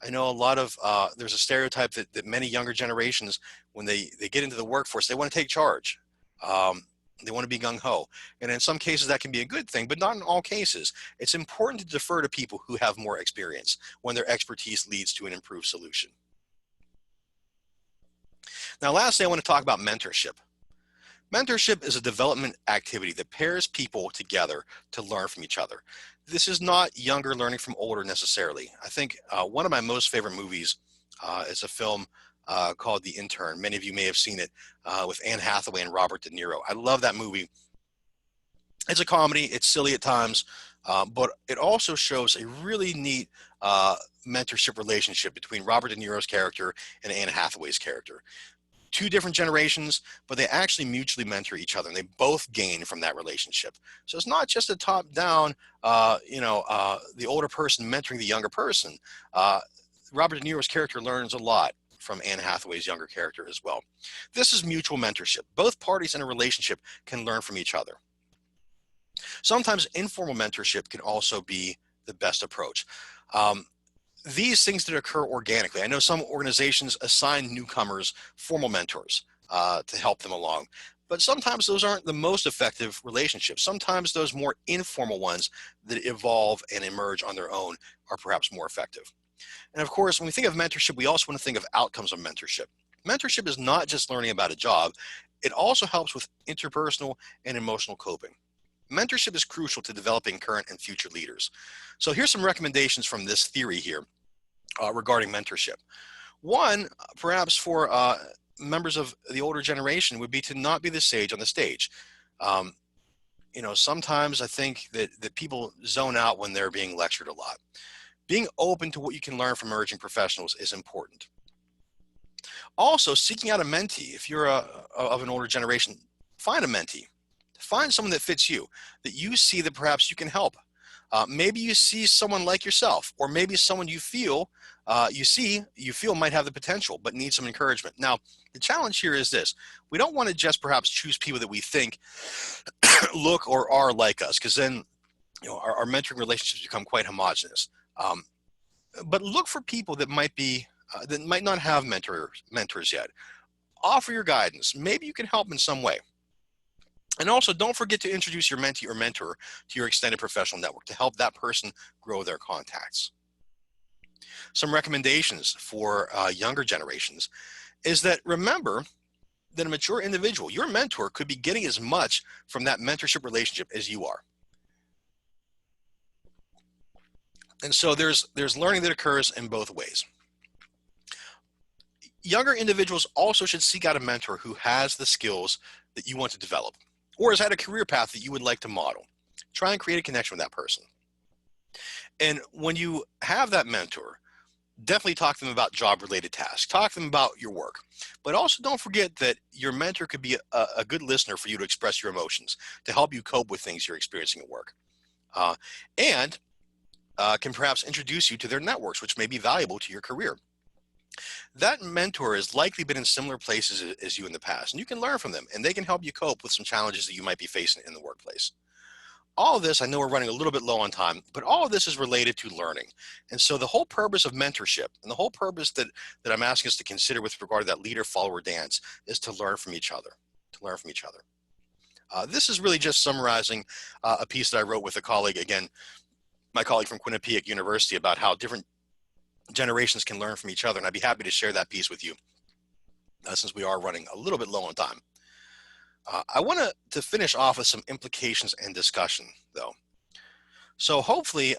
I know a lot of, there's a stereotype that many younger generations, when they get into the workforce, they want to take charge. They want to be gung-ho. And in some cases that can be a good thing, but not in all cases. It's important to defer to people who have more experience when their expertise leads to an improved solution. Now, lastly, I want to talk about mentorship. Mentorship is a development activity that pairs people together to learn from each other. This is not younger learning from older necessarily. I think one of my most favorite movies is a film called The Intern. Many of you may have seen it with Anne Hathaway and Robert De Niro. I love that movie. It's a comedy. It's silly at times, but it also shows a really neat mentorship relationship between Robert De Niro's character and Anne Hathaway's character. Two different generations, but they actually mutually mentor each other, and they both gain from that relationship. So it's not just a top-down, the older person mentoring the younger person. Robert De Niro's character learns a lot from Anne Hathaway's younger character as well. This is mutual mentorship. Both parties in a relationship can learn from each other. Sometimes informal mentorship can also be the best approach. These things that occur organically. I know some organizations assign newcomers formal mentors to help them along, but sometimes those aren't the most effective relationships. Sometimes those more informal ones that evolve and emerge on their own are perhaps more effective. And of course, when we think of mentorship, we also want to think of outcomes of mentorship. Mentorship is not just learning about a job. It also helps with interpersonal and emotional coping. Mentorship is crucial to developing current and future leaders. So here's some recommendations from this theory here regarding mentorship. One, perhaps for members of the older generation, would be to not be the sage on the stage. Sometimes I think that people zone out when they're being lectured a lot. Being open to what you can learn from emerging professionals is important. Also, seeking out a mentee. If you're of an older generation, find a mentee. Find someone that fits you, that you see that perhaps you can help. Maybe you see someone like yourself, or maybe someone you feel might have the potential but need some encouragement. Now, the challenge here is this: we don't want to just perhaps choose people that we think look or are like us, because then our mentoring relationships become quite homogenous. But look for people that might not have mentors yet. Offer your guidance. Maybe you can help in some way. And also, don't forget to introduce your mentee or mentor to your extended professional network to help that person grow their contacts. Some recommendations for younger generations is that remember that a mature individual, your mentor, could be getting as much from that mentorship relationship as you are. And so there's learning that occurs in both ways. Younger individuals also should seek out a mentor who has the skills that you want to develop, or has had a career path that you would like to model. Try and create a connection with that person. And when you have that mentor, definitely talk to them about job-related tasks. Talk to them about your work. But also don't forget that your mentor could be a good listener for you to express your emotions, to help you cope with things you're experiencing at work. And can perhaps introduce you to their networks, which may be valuable to your career. That mentor has likely been in similar places as you in the past, and you can learn from them, and they can help you cope with some challenges that you might be facing in the workplace. All of this, I know we're running a little bit low on time, but all of this is related to learning. And so the whole purpose of mentorship and the whole purpose that I'm asking us to consider with regard to that leader-follower dance is to learn from each other, to learn from each other. This is really just summarizing a piece that I wrote with a colleague, again, my colleague from Quinnipiac University, about how different generations can learn from each other. And I'd be happy to share that piece with you since we are running a little bit low on time. I want to finish off with some implications and discussion, though. So hopefully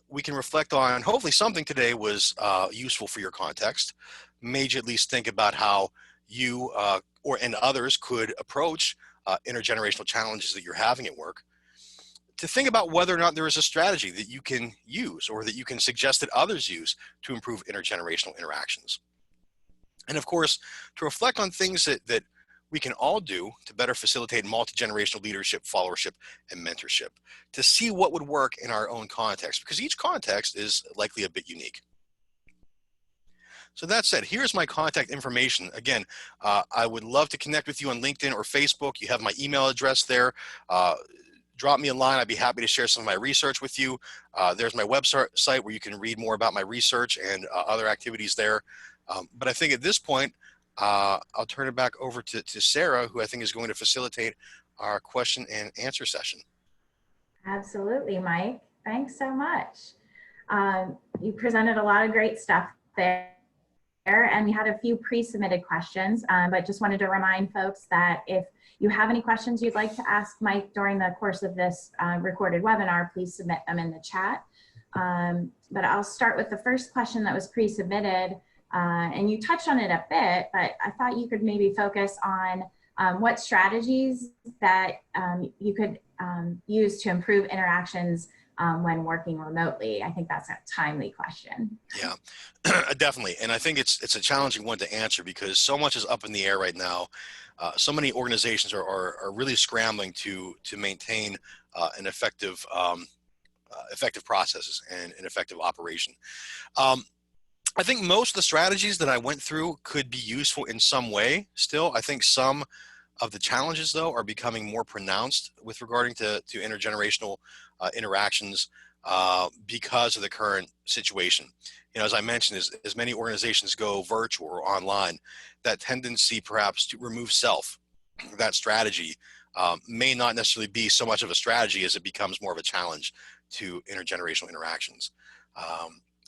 we can reflect on, hopefully something today was useful for your context, made you at least think about how you and others could approach intergenerational challenges that you're having at work, to think about whether or not there is a strategy that you can use or that you can suggest that others use to improve intergenerational interactions. And of course, to reflect on things that we can all do to better facilitate multi-generational leadership, followership, and mentorship, to see what would work in our own context, because each context is likely a bit unique. So that said, here's my contact information. Again, I would love to connect with you on LinkedIn or Facebook. You have my email address there. Drop me a line. I'd be happy to share some of my research with you. There's my website where you can read more about my research and other activities there. But I think at this point, I'll turn it back over to Sarah, who I think is going to facilitate our question and answer session. Absolutely, Mike. Thanks so much. You presented a lot of great stuff there, and we had a few pre-submitted questions, but just wanted to remind folks that if you have any questions you'd like to ask Mike during the course of this recorded webinar, please submit them in the chat. But I'll start with the first question that was pre-submitted, and you touched on it a bit, but I thought you could maybe focus on what strategies that you could use to improve interactions when working remotely. I think that's a timely question. Yeah, definitely. And I think it's a challenging one to answer because so much is up in the air right now. So many organizations are really scrambling to maintain an effective processes and an effective operation. I think most of the strategies that I went through could be useful in some way still. I think some of the challenges, though, are becoming more pronounced with regarding to intergenerational interactions because of the current situation. You know, as I mentioned, as many organizations go virtual or online, that tendency perhaps to remove self, that strategy may not necessarily be so much of a strategy as it becomes more of a challenge to intergenerational interactions.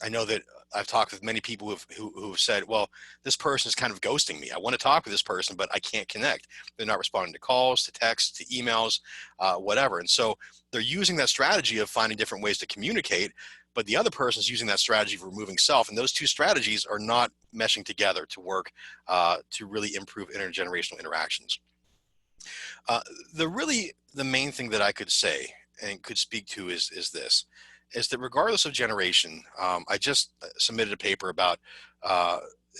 I know that I've talked with many people who've said, well, this person is kind of ghosting me. I want to talk with this person, but I can't connect. They're not responding to calls, to texts, to emails, whatever. And so they're using that strategy of finding different ways to communicate, but the other person is using that strategy for removing self. And those two strategies are not meshing together to work to really improve intergenerational interactions. The main thing that I could say and could speak to is this, is that regardless of generation, I just submitted a paper about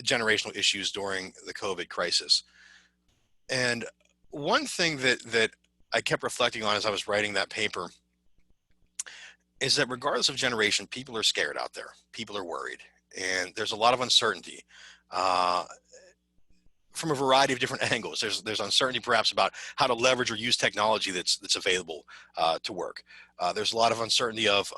generational issues during the COVID crisis. And one thing that I kept reflecting on as I was writing that paper is that regardless of generation, people are scared out there. People are worried. And there's a lot of uncertainty from a variety of different angles. There's uncertainty perhaps about how to leverage or use technology that's available to work. There's a lot of uncertainty of,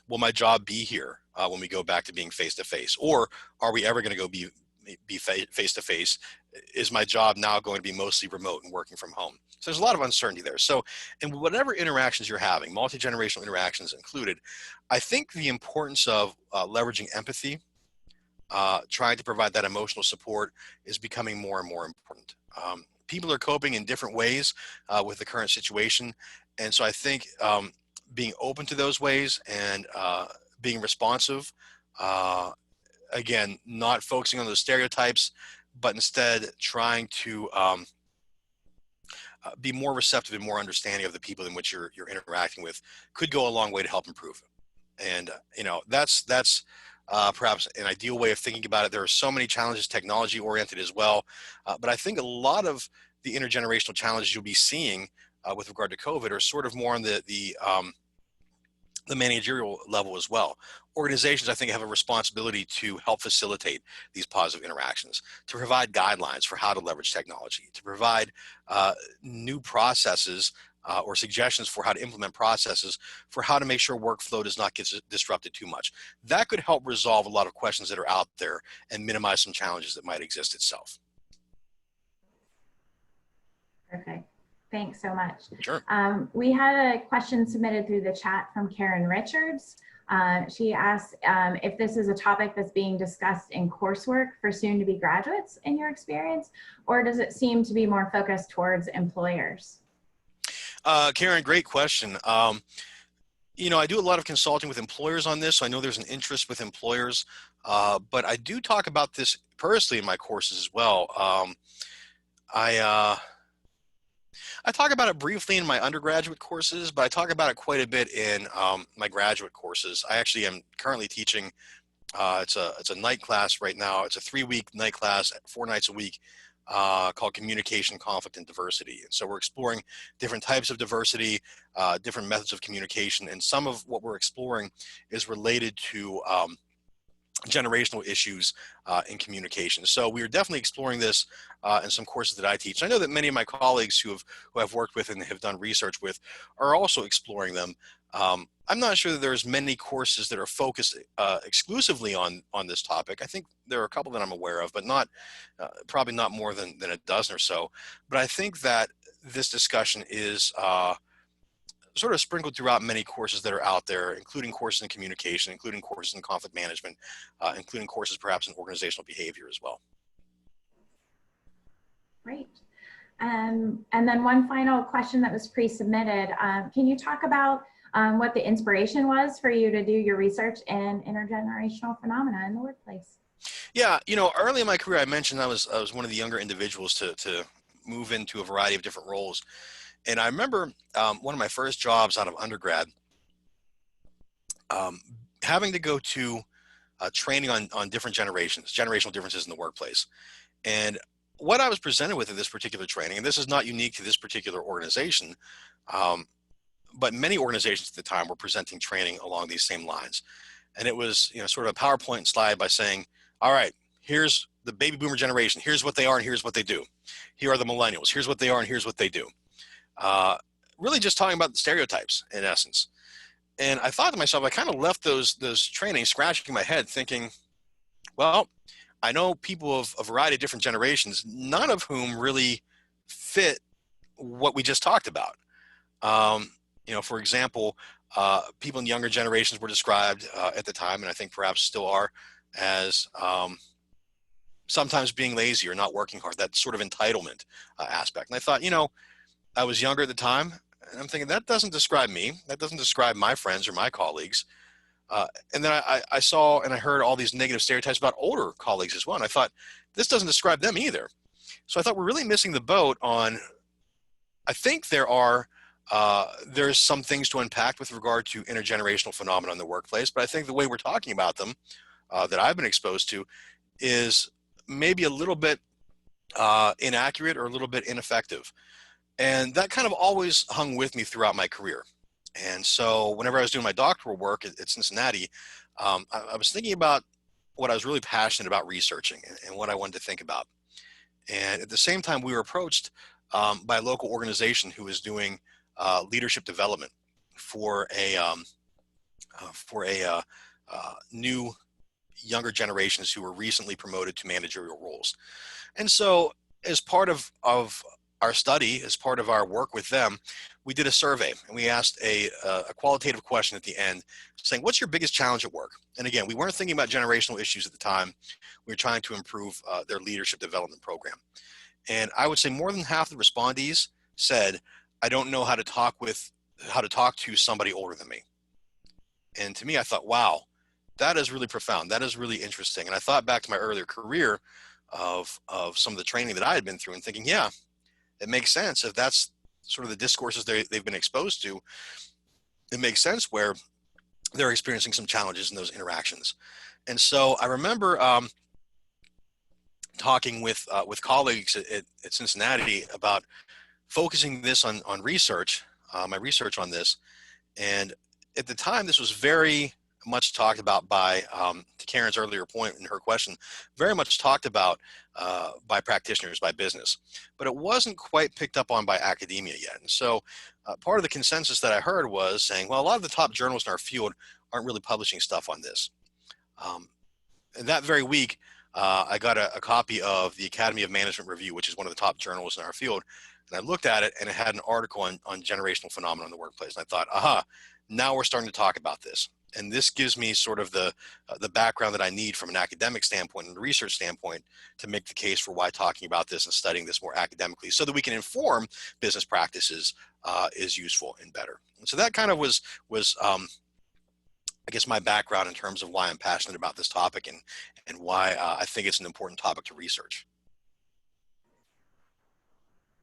will my job be here when we go back to being face-to-face? Or are we ever going to go be face-to-face? Is my job now going to be mostly remote and working from home? So there's a lot of uncertainty there. So in whatever interactions you're having, multi-generational interactions included, I think the importance of leveraging empathy, trying to provide that emotional support is becoming more and more important. People are coping in different ways with the current situation. And so I think being open to those ways and being responsive, again, not focusing on those stereotypes, but instead trying to be more receptive and more understanding of the people in which you're interacting with could go a long way to help improve. And, you know, that's perhaps an ideal way of thinking about it. There are so many challenges, technology oriented as well. But I think a lot of the intergenerational challenges you'll be seeing with regard to COVID are sort of more on the managerial level as well. Organizations, I think, have a responsibility to help facilitate these positive interactions, to provide guidelines for how to leverage technology, to provide new processes or suggestions for how to implement processes for how to make sure workflow does not get disrupted too much. That could help resolve a lot of questions that are out there and minimize some challenges that might exist itself. Perfect. Thanks so much. Sure. We had a question submitted through the chat from Karen Richards. She asked if this is a topic that's being discussed in coursework for soon-to-be graduates in your experience, or does it seem to be more focused towards employers? Karen, great question. You know, I do a lot of consulting with employers on this, so I know there's an interest with employers, but I do talk about this personally in my courses as well. I talk about it briefly in my undergraduate courses, but I talk about it quite a bit in my graduate courses. I actually am currently teaching, it's a night class right now. It's a 3-week night class, 4 nights a week, called Communication, Conflict, and Diversity. And so we're exploring different types of diversity, different methods of communication, and some of what we're exploring is related to generational issues in communication. So we are definitely exploring this in some courses that I teach. I know that many of my colleagues who I've worked with and have done research with are also exploring them. I'm not sure that there's many courses that are focused exclusively on this topic. I think there are a couple that I'm aware of, but not probably not more than a dozen or so. But I think that this discussion is sort of sprinkled throughout many courses that are out there, including courses in communication, including courses in conflict management, including courses perhaps in organizational behavior as well. Great. And then one final question that was pre-submitted. Can you talk about what the inspiration was for you to do your research in intergenerational phenomena in the workplace? Yeah, you know, early in my career, I mentioned I was one of the younger individuals to move into a variety of different roles. And I remember one of my first jobs out of undergrad, having to go to training on different generational differences in the workplace. And what I was presented with in this particular training, and this is not unique to this particular organization, but many organizations at the time were presenting training along these same lines. And it was, you know, sort of a PowerPoint slide by saying, all right, here's the baby boomer generation. Here's what they are and here's what they do. Here are the millennials. Here's what they are and here's what they do. Really just talking about the stereotypes in essence. And I thought to myself, I kind of left those trainings scratching my head thinking, well, I know people of a variety of different generations, none of whom really fit what we just talked about. You know, for example, people in younger generations were described at the time, and I think perhaps still are, as sometimes being lazy or not working hard, that sort of entitlement aspect. And I thought, you know, I was younger at the time, and I'm thinking that doesn't describe me. That doesn't describe my friends or my colleagues. And then I saw and I heard all these negative stereotypes about older colleagues as well. And I thought, this doesn't describe them either. So I thought we're really missing the boat on, I think there's some things to unpack with regard to intergenerational phenomena in the workplace, but I think the way we're talking about them that I've been exposed to is maybe a little bit inaccurate or a little bit ineffective. And that kind of always hung with me throughout my career. And so whenever I was doing my doctoral work at Cincinnati, I was thinking about what I was really passionate about researching and what I wanted to think about. And at the same time, we were approached by a local organization who was doing leadership development for a new younger generations who were recently promoted to managerial roles. And so as part of our study, as part of our work with them, we did a survey and we asked a qualitative question at the end saying, what's your biggest challenge at work? And again, we weren't thinking about generational issues at the time. We were trying to improve their leadership development program. And I would say more than half the respondees said, I don't know how to talk to somebody older than me. And to me, I thought, wow, that is really profound. That is really interesting. And I thought back to my earlier career of some of the training that I had been through and thinking, yeah, it makes sense. If that's sort of the discourses they've been exposed to, it makes sense where they're experiencing some challenges in those interactions. And so I remember talking with colleagues at Cincinnati about focusing this on research, my research on this. And at the time, this was very much talked about by, to Karen's earlier point in her question, very much talked about by practitioners, by business, but it wasn't quite picked up on by academia yet. And so part of the consensus that I heard was saying, well, a lot of the top journals in our field aren't really publishing stuff on this. And that very week, I got a copy of the Academy of Management Review, which is one of the top journals in our field. And I looked at it, and it had an article on generational phenomena in the workplace. And I thought, aha, now we're starting to talk about this. And this gives me sort of the background that I need from an academic standpoint and a research standpoint to make the case for why talking about this and studying this more academically so that we can inform business practices is useful and better. And so that kind of was I guess my background in terms of why I'm passionate about this topic and why I think it's an important topic to research.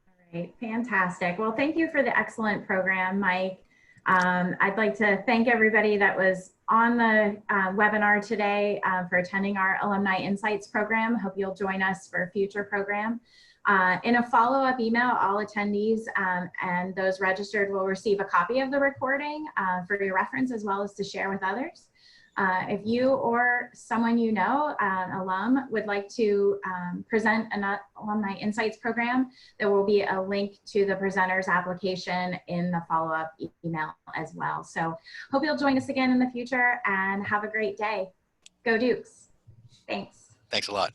All right, fantastic. Well, thank you for the excellent program, Mike. I'd like to thank everybody that was on the webinar today for attending our Alumni Insights program. Hope you'll join us for a future program. In a follow-up email, all attendees and those registered will receive a copy of the recording for your reference as well as to share with others. If you or someone you know, an alum, would like to present an Alumni Insights program, there will be a link to the presenter's application in the follow-up email as well. So hope you'll join us again in the future and have a great day. Go Dukes. Thanks. Thanks a lot.